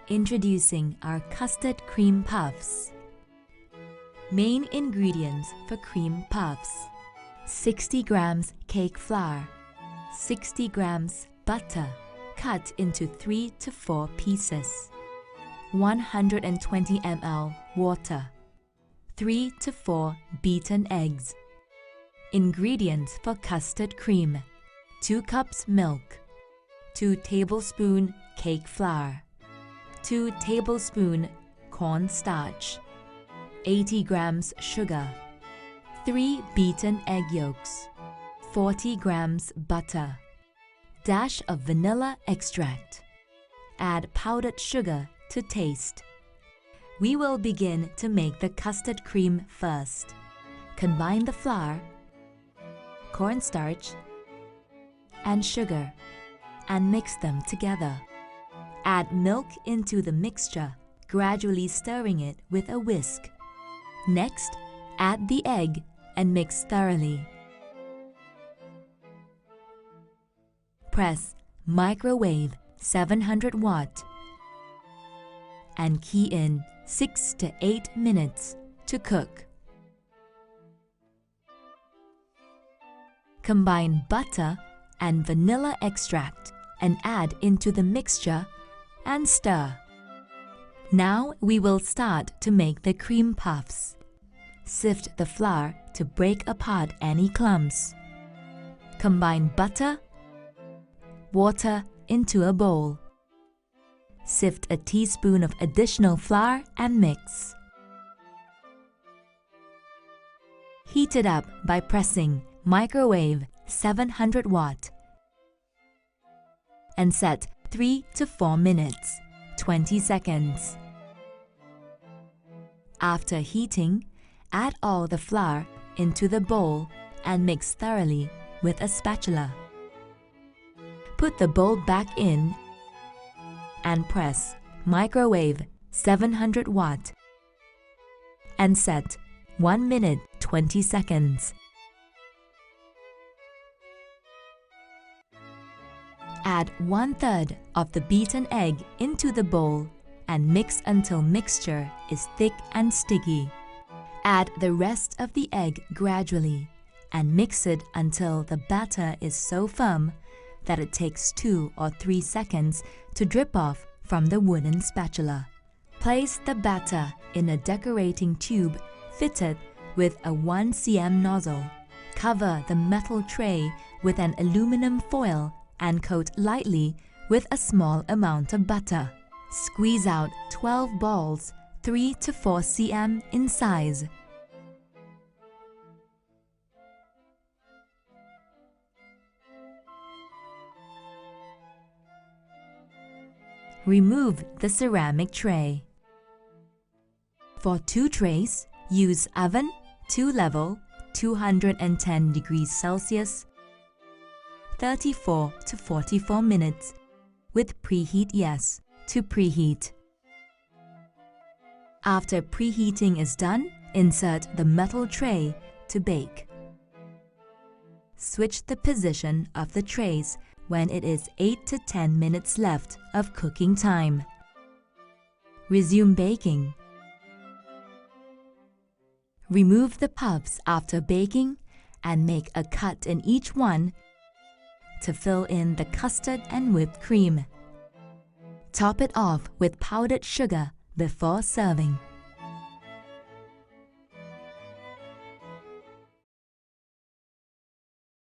Introducing our custard cream puffs. Main ingredients for cream puffs: 60 grams cake flour, 60 grams butter cut into 3 to 4 pieces, 120 ml water, 3 to 4 beaten eggs. Ingredients for custard cream: 2 cups milk, 2 tablespoons cake flour, 2 tablespoons cornstarch, 80 grams sugar, 3 beaten egg yolks, 40 grams butter, dash of vanilla extract. Add powdered sugar to taste. We will begin to make the custard cream first. Combine the flour, cornstarch, and sugar and mix them together. Add milk into the mixture, gradually stirring it with a whisk. Next, add the egg and mix thoroughly. Press microwave 700 watt and key in 6 to 8 minutes to cook. Combine butter and vanilla extract and add into the mixture and stir. Now we will start to make the cream puffs. Sift the flour to break apart any clumps. Combine butter, water into a bowl. Sift a teaspoon of additional flour and mix. Heat it up by pressing microwave 700 watt and set 3 to 4 minutes, 20 seconds. After heating, add all the flour into the bowl and mix thoroughly with a spatula. Put the bowl back in and press microwave 700 watt and set 1 minute 20 seconds. Add 1/3 of the beaten egg into the bowl and mix until mixture is thick and sticky. Add the rest of the egg gradually and mix it until the batter is so firm that it takes 2 or 3 seconds to drip off from the wooden spatula. Place the batter in a decorating tube fitted with a 1 cm nozzle. Cover the metal tray with an aluminum foil and coat lightly with a small amount of butter. Squeeze out 12 balls 3 to 4 cm in size. Remove the ceramic tray. For 2 trays, use oven 2-level 210 degrees Celsius 34 to 44 minutes with preheat yes to preheat. After preheating is done, insert the metal tray to bake. Switch the position of the trays when it is 8 to 10 minutes left of cooking time. Resume baking. Remove the puffs after baking and make a cut in each one to fill in the custard and whipped cream. Top it off with powdered sugar before serving.